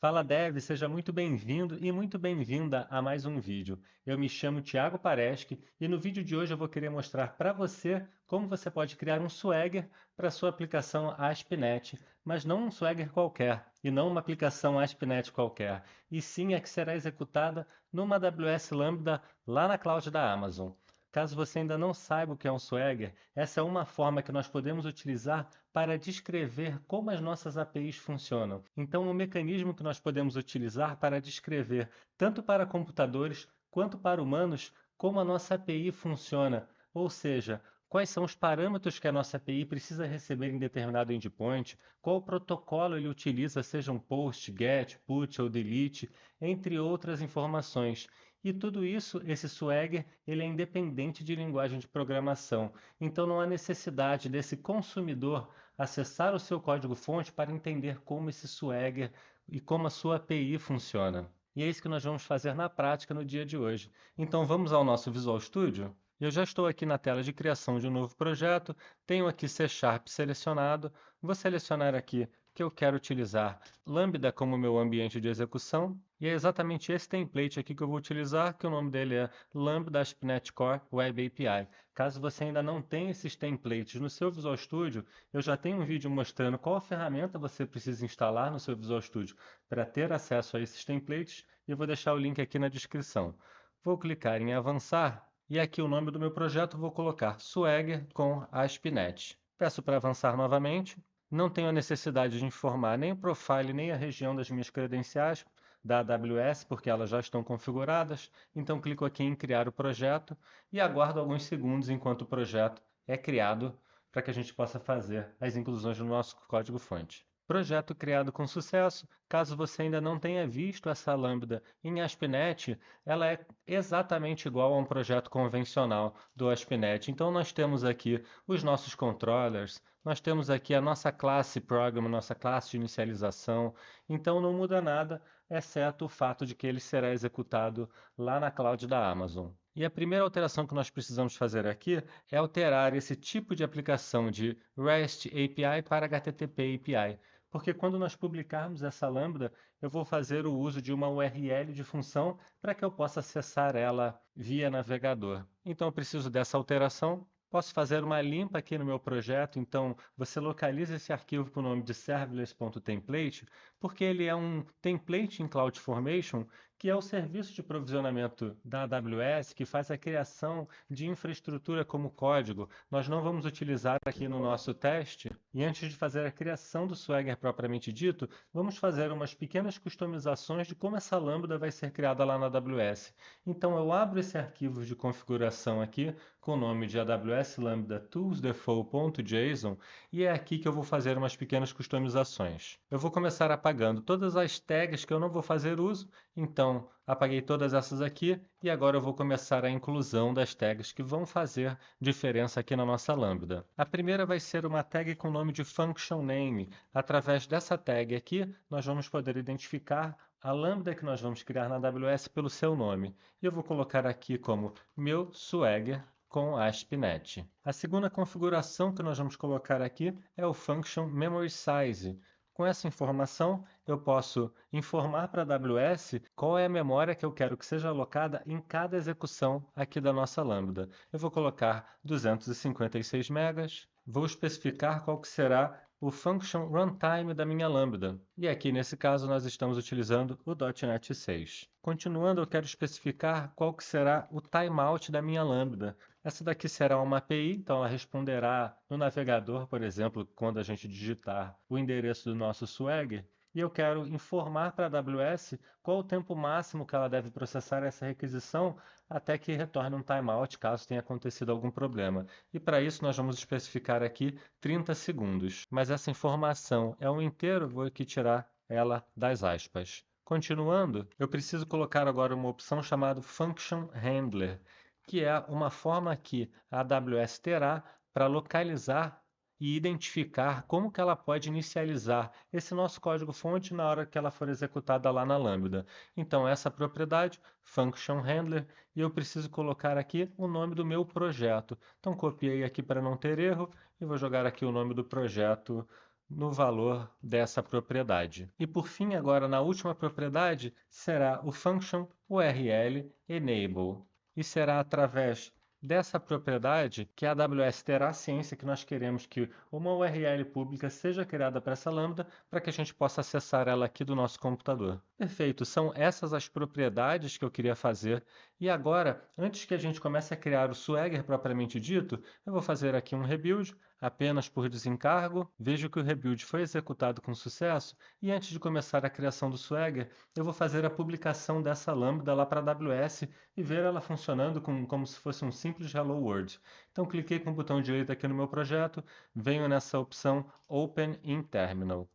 Fala Dev, seja muito bem-vindo e muito bem-vinda a mais um vídeo. Eu me chamo Thiago Pareschi e no vídeo de hoje eu vou querer mostrar para você como você pode criar um Swagger para sua aplicação ASP.NET, mas não um Swagger qualquer e não uma aplicação ASP.NET qualquer, e sim a que será executada numa AWS Lambda lá na cloud da Amazon. Caso você ainda não saiba o que é um Swagger, essa é uma forma que nós podemos utilizar para descrever como as nossas APIs funcionam. Então, um mecanismo que nós podemos utilizar para descrever, tanto para computadores quanto para humanos, como a nossa API funciona, ou seja, quais são os parâmetros que a nossa API precisa receber em determinado endpoint, qual protocolo ele utiliza, seja um POST, GET, PUT ou DELETE, entre outras informações. E tudo isso, esse Swagger, ele é independente de linguagem de programação. Então não há necessidade desse consumidor acessar o seu código-fonte para entender como esse Swagger e como a sua API funciona. E é isso que nós vamos fazer na prática no dia de hoje. Então vamos ao nosso Visual Studio? Eu já estou aqui na tela de criação de um novo projeto, tenho aqui C# selecionado, vou selecionar aqui que eu quero utilizar Lambda como meu ambiente de execução, e é exatamente esse template aqui que eu vou utilizar, que o nome dele é Lambda ASP.NET Core Web API. Caso você ainda não tenha esses templates no seu Visual Studio, eu já tenho um vídeo mostrando qual ferramenta você precisa instalar no seu Visual Studio para ter acesso a esses templates, e eu vou deixar o link aqui na descrição. Vou clicar em avançar, e aqui o nome do meu projeto vou colocar Swagger com ASP.NET. Peço para avançar novamente. Não tenho a necessidade de informar nem o profile nem a região das minhas credenciais da AWS, porque elas já estão configuradas. Então clico aqui em criar o projeto e aguardo alguns segundos enquanto o projeto é criado para que a gente possa fazer as inclusões no nosso código-fonte. Projeto criado com sucesso. Caso você ainda não tenha visto essa Lambda em ASP.NET, ela é exatamente igual a um projeto convencional do ASP.NET. Então nós temos aqui os nossos controllers, nós temos aqui a nossa classe Program, nossa classe de inicialização. Então não muda nada, exceto o fato de que ele será executado lá na cloud da Amazon. E a primeira alteração que nós precisamos fazer aqui é alterar esse tipo de aplicação de REST API para HTTP API. Porque quando nós publicarmos essa lambda, eu vou fazer o uso de uma URL de função para que eu possa acessar ela via navegador. Então eu preciso dessa alteração. Posso fazer uma limpa aqui no meu projeto, então você localiza esse arquivo com o nome de serverless.template, porque ele é um template em CloudFormation, que é o serviço de provisionamento da AWS que faz a criação de infraestrutura como código. Nós não vamos utilizar aqui no nosso teste, e antes de fazer a criação do Swagger propriamente dito, vamos fazer umas pequenas customizações de como essa lambda vai ser criada lá na AWS. Então eu abro esse arquivo de configuração aqui, com o nome de AWS Lambda toolsdefault.json, e é aqui que eu vou fazer umas pequenas customizações. Eu vou começar apagando todas as tags que eu não vou fazer uso, então apaguei todas essas aqui, e agora eu vou começar a inclusão das tags que vão fazer diferença aqui na nossa Lambda. A primeira vai ser uma tag com o nome de function name. Através dessa tag aqui, nós vamos poder identificar a lambda que nós vamos criar na AWS pelo seu nome. E eu vou colocar aqui como meu Swagger com ASP.NET. A segunda configuração que nós vamos colocar aqui é o function memory size. Com essa informação, eu posso informar para a AWS qual é a memória que eu quero que seja alocada em cada execução aqui da nossa lambda. Eu vou colocar 256 megas, vou especificar qual que será o function runtime da minha lambda. E aqui nesse caso nós estamos utilizando o .NET 6. Continuando, eu quero especificar qual que será o timeout da minha lambda. Essa daqui será uma API, então ela responderá no navegador, por exemplo, quando a gente digitar o endereço do nosso Swagger, e eu quero informar para a AWS qual o tempo máximo que ela deve processar essa requisição até que retorne um timeout, caso tenha acontecido algum problema. E para isso nós vamos especificar aqui 30 segundos. Mas essa informação é um inteiro, vou aqui tirar ela das aspas. Continuando, eu preciso colocar agora uma opção chamada Function Handler, que é uma forma que a AWS terá para localizar e identificar como que ela pode inicializar esse nosso código-fonte na hora que ela for executada lá na Lambda. Então, essa propriedade, Function Handler, e eu preciso colocar aqui o nome do meu projeto. Então, copiei aqui para não ter erro e vou jogar aqui o nome do projeto no valor dessa propriedade. E por fim, agora na última propriedade, será o function URL enable. E será através dessa propriedade que a AWS terá a ciência que nós queremos que uma URL pública seja criada para essa lambda para que a gente possa acessar ela aqui do nosso computador. Perfeito, são essas as propriedades que eu queria fazer. E agora, antes que a gente comece a criar o Swagger propriamente dito, eu vou fazer aqui um rebuild, apenas por desencargo. Vejo que o rebuild foi executado com sucesso e antes de começar a criação do Swagger, eu vou fazer a publicação dessa lambda lá para a AWS e ver ela funcionando como se fosse um simples Hello World. Então, cliquei com o botão direito aqui no meu projeto, venho nessa opção Open in Terminal.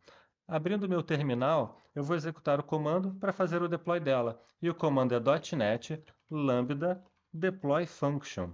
Abrindo o meu terminal, eu vou executar o comando para fazer o deploy dela. E o comando é .NET lambda deploy function.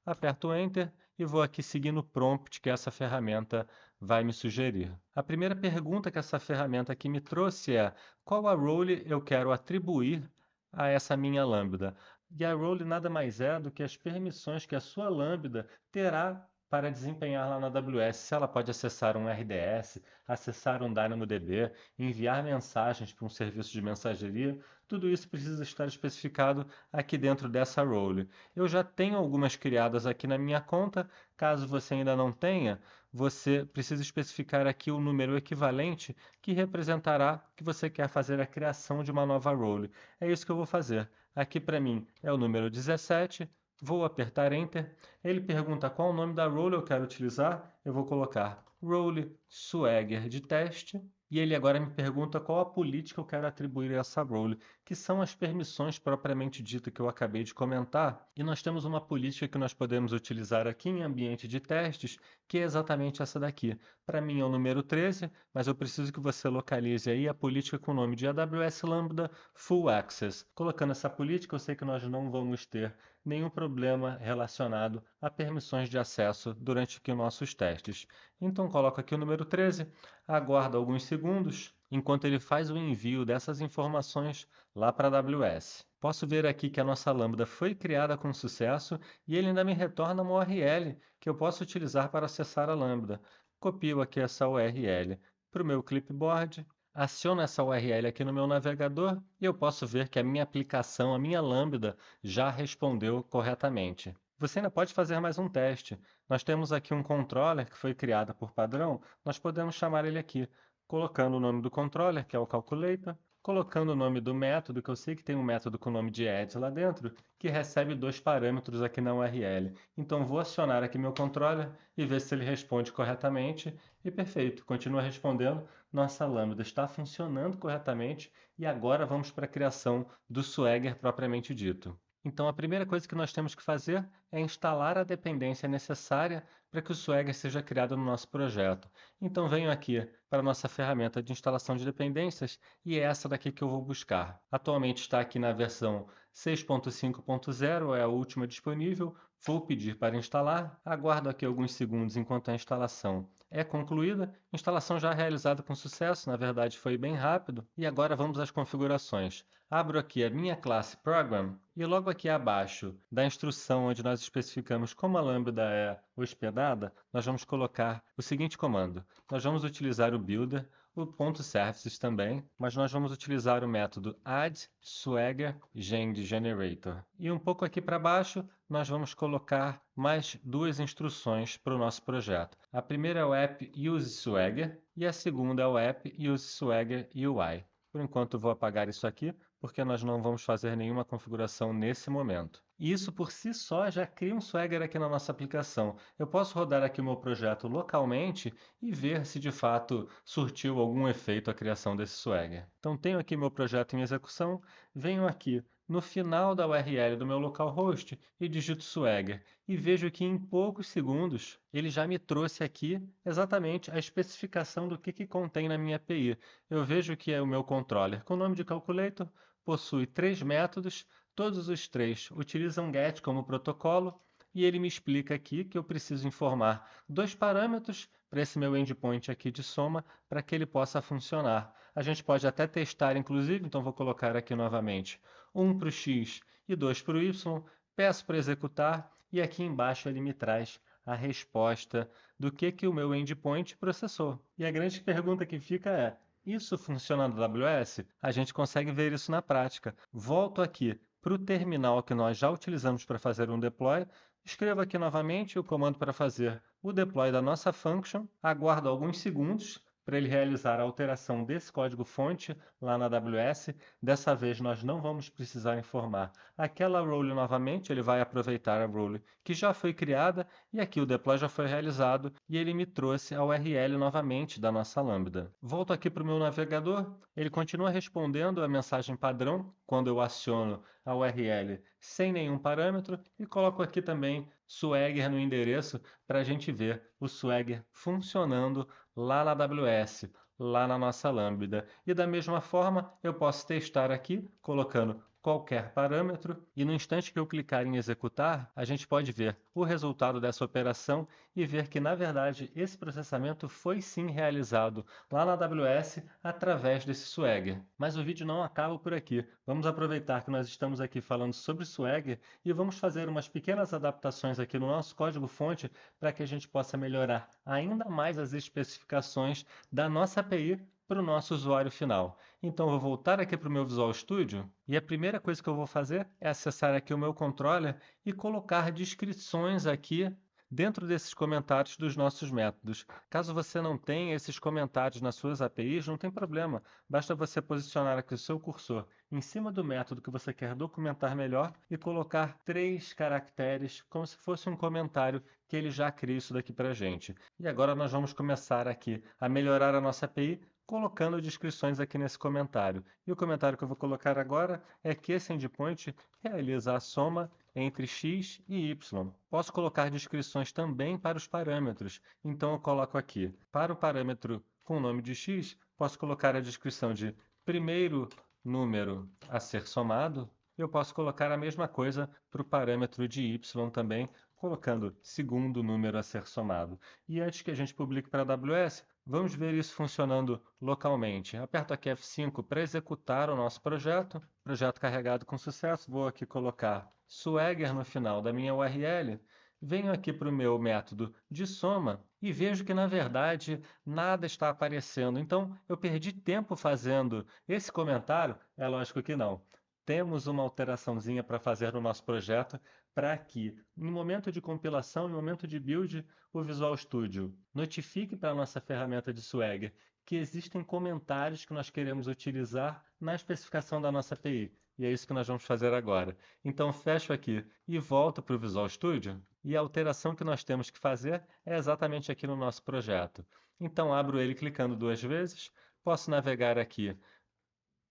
Aperto Enter e vou aqui seguindo o prompt que essa ferramenta vai me sugerir. A primeira pergunta que essa ferramenta aqui me trouxe é: qual a role eu quero atribuir a essa minha lambda? E a role nada mais é do que as permissões que a sua lambda terá para desempenhar lá na AWS. Se ela pode acessar um RDS, acessar um DynamoDB, enviar mensagens para um serviço de mensageria, tudo isso precisa estar especificado aqui dentro dessa role. Eu já tenho algumas criadas aqui na minha conta. Caso você ainda não tenha, você precisa especificar aqui o número equivalente que representará que você quer fazer a criação de uma nova role. É isso que eu vou fazer. Aqui para mim é o número 17. Vou apertar Enter. Ele pergunta qual o nome da role eu quero utilizar. Eu vou colocar role Swagger de teste. E ele agora me pergunta qual a política eu quero atribuir a essa role, que são as permissões propriamente dito que eu acabei de comentar. E nós temos uma política que nós podemos utilizar aqui em ambiente de testes, que é exatamente essa daqui. Para mim é o número 13, mas eu preciso que você localize aí a política com o nome de AWS Lambda Full Access. Colocando essa política, eu sei que nós não vamos ter nenhum problema relacionado a permissões de acesso durante aqui os nossos testes. Então coloco aqui o número 13, aguardo alguns segundos enquanto ele faz o envio dessas informações lá para a AWS. Posso ver aqui que a nossa lambda foi criada com sucesso e ele ainda me retorna uma URL que eu posso utilizar para acessar a lambda. Copio aqui essa URL para o meu clipboard, aciono essa URL aqui no meu navegador e eu posso ver que a minha aplicação, a minha lambda, já respondeu corretamente. Você ainda pode fazer mais um teste. Nós temos aqui um controller que foi criado por padrão, nós podemos chamar ele aqui, colocando o nome do controller, que é o calculator, colocando o nome do método, que eu sei que tem um método com o nome de add lá dentro, que recebe 2 parâmetros aqui na URL. Então vou acionar aqui meu controller e ver se ele responde corretamente. E perfeito, continua respondendo. Nossa lambda está funcionando corretamente e agora vamos para a criação do Swagger propriamente dito. Então a primeira coisa que nós temos que fazer é instalar a dependência necessária para que o Swagger seja criado no nosso projeto. Então venho aqui para a nossa ferramenta de instalação de dependências e é essa daqui que eu vou buscar. Atualmente está aqui na versão 6.5.0, é a última disponível. Vou pedir para instalar, aguardo aqui alguns segundos enquanto a instalação é concluída. Instalação já realizada com sucesso, na verdade foi bem rápido. E agora vamos às configurações. Abro aqui a minha classe Program e logo aqui abaixo da instrução onde nós especificamos como a lambda é hospedada, nós vamos colocar o seguinte comando. Nós vamos utilizar o builder, o .services também, mas nós vamos utilizar o método add swagger generator. E um pouco aqui para baixo, nós vamos colocar mais duas instruções para o nosso projeto. A primeira é o app use swagger e a segunda é o app use swagger UI. Por enquanto eu vou apagar isso aqui, porque nós não vamos fazer nenhuma configuração nesse momento. E isso por si só já cria um Swagger aqui na nossa aplicação. Eu posso rodar aqui o meu projeto localmente e ver se de fato surtiu algum efeito a criação desse Swagger. Então tenho aqui meu projeto em execução, venho aqui no final da URL do meu localhost e digito Swagger. E vejo que em poucos segundos ele já me trouxe aqui exatamente a especificação do que contém na minha API. Eu vejo que é o meu controller com o nome de calculator, possui 3 métodos, todos os 3 utilizam GET como protocolo e ele me explica aqui que eu preciso informar 2 parâmetros para esse meu endpoint aqui de soma para que ele possa funcionar. A gente pode até testar, inclusive, então vou colocar aqui novamente 1 para o X e 2 para o Y, peço para executar e aqui embaixo ele me traz a resposta do que o meu endpoint processou. E a grande pergunta que fica é: isso funciona no AWS? A gente consegue ver isso na prática. Volto aqui para o terminal que nós já utilizamos para fazer um deploy, escrevo aqui novamente o comando para fazer o deploy da nossa function, aguardo alguns segundos para ele realizar a alteração desse código-fonte lá na AWS. Dessa vez nós não vamos precisar informar aquela role novamente, ele vai aproveitar a role que já foi criada e aqui o deploy já foi realizado e ele me trouxe a URL novamente da nossa Lambda. Volto aqui para o meu navegador, ele continua respondendo a mensagem padrão quando eu aciono a URL sem nenhum parâmetro e coloco aqui também Swagger no endereço para a gente ver o Swagger funcionando lá na AWS, lá na nossa Lambda. E da mesma forma, eu posso testar aqui, colocando qualquer parâmetro, e no instante que eu clicar em executar, a gente pode ver o resultado dessa operação e ver que, na verdade, esse processamento foi sim realizado lá na AWS através desse Swagger. Mas o vídeo não acaba por aqui. Vamos aproveitar que nós estamos aqui falando sobre Swagger e vamos fazer umas pequenas adaptações aqui no nosso código-fonte para que a gente possa melhorar ainda mais as especificações da nossa API para o nosso usuário final. Então, eu vou voltar aqui para o meu Visual Studio e a primeira coisa que eu vou fazer é acessar aqui o meu controller e colocar descrições aqui dentro desses comentários dos nossos métodos. Caso você não tenha esses comentários nas suas APIs, não tem problema. Basta você posicionar aqui o seu cursor em cima do método que você quer documentar melhor e colocar 3 caracteres, como se fosse um comentário que ele já cria isso daqui para a gente. E agora nós vamos começar aqui a melhorar a nossa API colocando descrições aqui nesse comentário. E o comentário que eu vou colocar agora é que esse endpoint realiza a soma entre x e y. Posso colocar descrições também para os parâmetros. Então eu coloco aqui, para o parâmetro com o nome de x, posso colocar a descrição de primeiro número a ser somado. Eu posso colocar a mesma coisa para o parâmetro de y também, colocando segundo número a ser somado. E antes que a gente publique para a AWS, vamos ver isso funcionando localmente. Aperto aqui F5 para executar o nosso projeto. Projeto carregado com sucesso. Vou aqui colocar Swagger no final da minha URL. Venho aqui para o meu método de soma e vejo que, na verdade, nada está aparecendo. Então, eu perdi tempo fazendo esse comentário? É lógico que não. Temos uma alteraçãozinha para fazer no nosso projeto para que, no momento de compilação, no momento de build, o Visual Studio notifique para a nossa ferramenta de Swagger que existem comentários que nós queremos utilizar na especificação da nossa API. E é isso que nós vamos fazer agora. Então, fecho aqui e volto para o Visual Studio. E a alteração que nós temos que fazer é exatamente aqui no nosso projeto. Então, abro ele clicando 2 vezes. Posso navegar aqui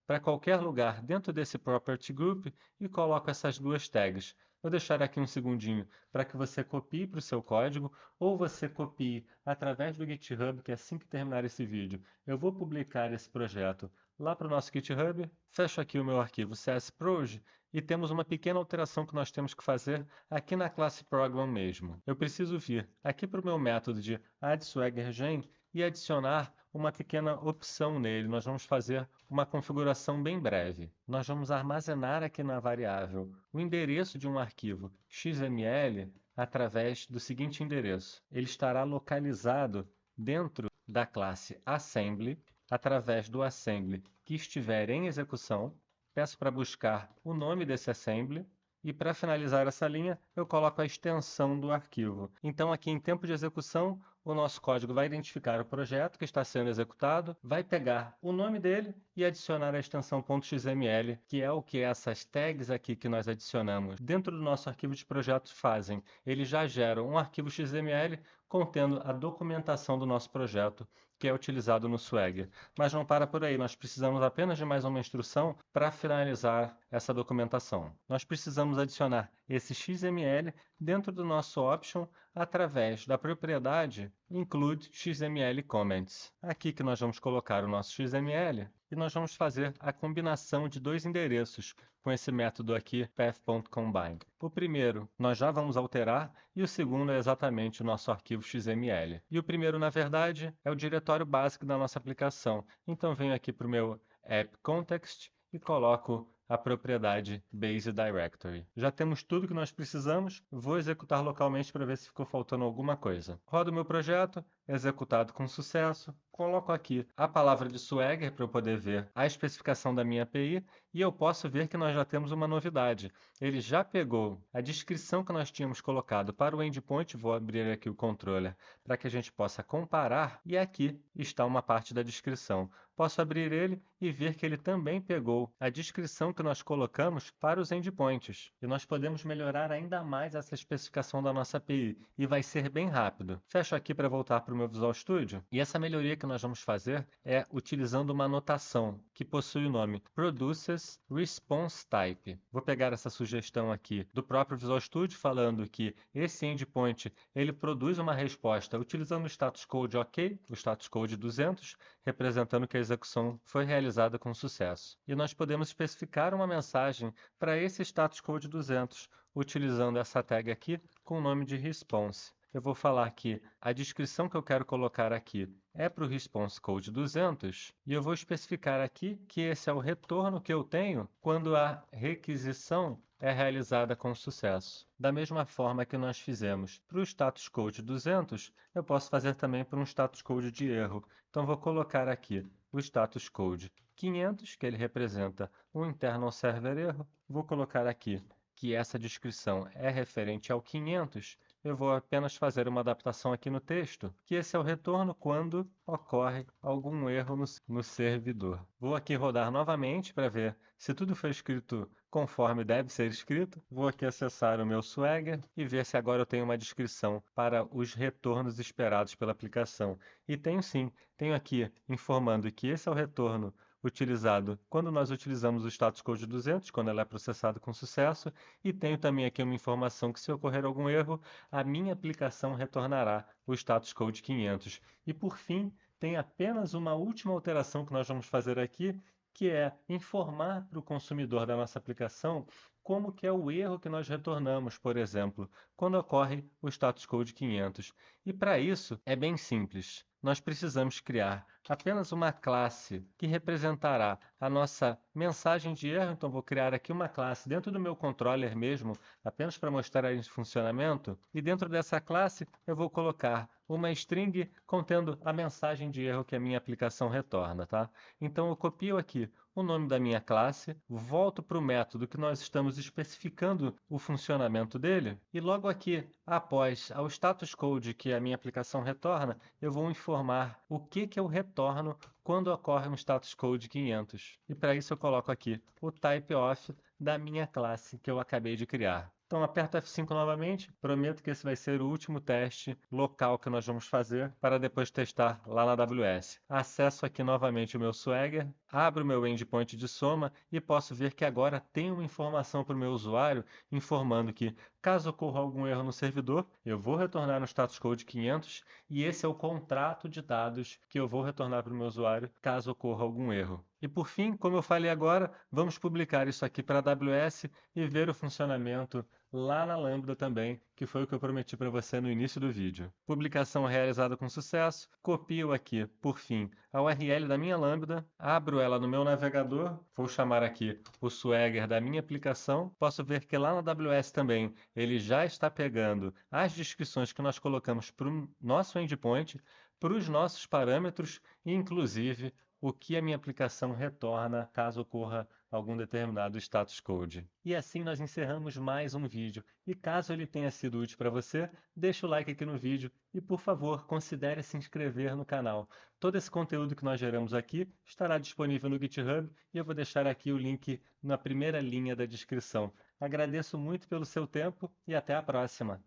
para qualquer lugar dentro desse Property Group e coloco essas 2 tags. Vou deixar aqui um segundinho para que você copie para o seu código ou você copie através do GitHub, que assim que terminar esse vídeo, eu vou publicar esse projeto lá para o nosso GitHub, fecho aqui o meu arquivo csproj e temos uma pequena alteração que nós temos que fazer aqui na classe Program mesmo. Eu preciso vir aqui para o meu método de addSwaggerGen e adicionar uma pequena opção nele. Nós vamos fazer uma configuração bem breve. Nós vamos armazenar aqui na variável o endereço de um arquivo XML através do seguinte endereço. Ele estará localizado dentro da classe Assembly, através do assembly que estiver em execução. Peço para buscar o nome desse assembly e para finalizar essa linha eu coloco a extensão do arquivo. Então aqui em tempo de execução o nosso código vai identificar o projeto que está sendo executado, vai pegar o nome dele e adicionar a extensão .xml, que é o que essas tags aqui que nós adicionamos dentro do nosso arquivo de projetos fazem. Eles já geram um arquivo XML contendo a documentação do nosso projeto, que é utilizado no Swagger. Mas não para por aí, nós precisamos apenas de mais uma instrução para finalizar essa documentação. Nós precisamos adicionar esse XML dentro do nosso option através da propriedade include XML comments. Aqui que nós vamos colocar o nosso XML e nós vamos fazer a combinação de 2 endereços com esse método aqui, path.combine. O primeiro nós já vamos alterar e o segundo é exatamente o nosso arquivo XML. E o primeiro, na verdade, é o diretório básico da nossa aplicação. Então venho aqui para o meu app context e coloco a propriedade Base Directory. Já temos tudo que nós precisamos, vou executar localmente para ver se ficou faltando alguma coisa. Rodo o meu projeto, executado com sucesso, coloco aqui a palavra de Swagger para eu poder ver a especificação da minha API e eu posso ver que nós já temos uma novidade. Ele já pegou a descrição que nós tínhamos colocado para o endpoint, vou abrir aqui o controller para que a gente possa comparar, e aqui está uma parte da descrição. Posso abrir ele e ver que ele também pegou a descrição que nós colocamos para os endpoints. E nós podemos melhorar ainda mais essa especificação da nossa API, e vai ser bem rápido. Fecho aqui para voltar para o meu Visual Studio, e essa melhoria que nós vamos fazer é utilizando uma anotação que possui o nome Produces Response Type. Vou pegar essa sugestão aqui do próprio Visual Studio, falando que esse endpoint ele produz uma resposta utilizando o status code OK, o status code 200, representando que a execução foi realizada com sucesso. E nós podemos especificar uma mensagem para esse status code 200, utilizando essa tag aqui com o nome de response. Eu vou falar que a descrição que eu quero colocar aqui é para o response code 200 e eu vou especificar aqui que esse é o retorno que eu tenho quando a requisição é realizada com sucesso. Da mesma forma que nós fizemos para o status code 200, eu posso fazer também para um status code de erro. Então vou colocar aqui o status code 500, que ele representa um internal server erro. Vou colocar aqui que essa descrição é referente ao 500, eu vou apenas fazer uma adaptação aqui no texto, que esse é o retorno quando ocorre algum erro no servidor. Vou aqui rodar novamente para ver se tudo foi escrito conforme deve ser escrito. Vou aqui acessar o meu Swagger e ver se agora eu tenho uma descrição para os retornos esperados pela aplicação. E tenho sim, tenho aqui informando que esse é o retorno utilizado quando nós utilizamos o status code 200, quando ela é processada com sucesso, e tenho também aqui uma informação que se ocorrer algum erro, a minha aplicação retornará o status code 500. E por fim, tem apenas uma última alteração que nós vamos fazer aqui, que é informar para o consumidor da nossa aplicação como que é o erro que nós retornamos, por exemplo, quando ocorre o status code 500. E para isso é bem simples. Nós precisamos criar apenas uma classe que representará a nossa mensagem de erro. Então, vou criar aqui uma classe dentro do meu controller mesmo, apenas para mostrar esse funcionamento. E dentro dessa classe, eu vou colocar uma string contendo a mensagem de erro que a minha aplicação retorna, tá? Então, eu copio aqui o nome da minha classe, volto para o método que nós estamos especificando o funcionamento dele, e logo aqui, após ao status code que a minha aplicação retorna, eu vou informar o que eu retorno quando ocorre um status code 500. E para isso eu coloco aqui o type of da minha classe que eu acabei de criar. Então aperto F5 novamente, prometo que esse vai ser o último teste local que nós vamos fazer para depois testar lá na AWS. Acesso aqui novamente o meu Swagger, abro o meu endpoint de soma e posso ver que agora tem uma informação para o meu usuário informando que caso ocorra algum erro no servidor, eu vou retornar no status code 500 e esse é o contrato de dados que eu vou retornar para o meu usuário caso ocorra algum erro. E por fim, como eu falei agora, vamos publicar isso aqui para a AWS e ver o funcionamento lá na Lambda também, que foi o que eu prometi para você no início do vídeo. Publicação realizada com sucesso, copio aqui, por fim, a URL da minha Lambda, abro ela no meu navegador, vou chamar aqui o Swagger da minha aplicação, posso ver que lá na AWS também ele já está pegando as descrições que nós colocamos para o nosso endpoint, para os nossos parâmetros e, inclusive, o que a minha aplicação retorna caso ocorra algum determinado status code. E assim nós encerramos mais um vídeo. E caso ele tenha sido útil para você, deixa o like aqui no vídeo e, por favor, considere se inscrever no canal. Todo esse conteúdo que nós geramos aqui estará disponível no GitHub e eu vou deixar aqui o link na primeira linha da descrição. Agradeço muito pelo seu tempo e até a próxima!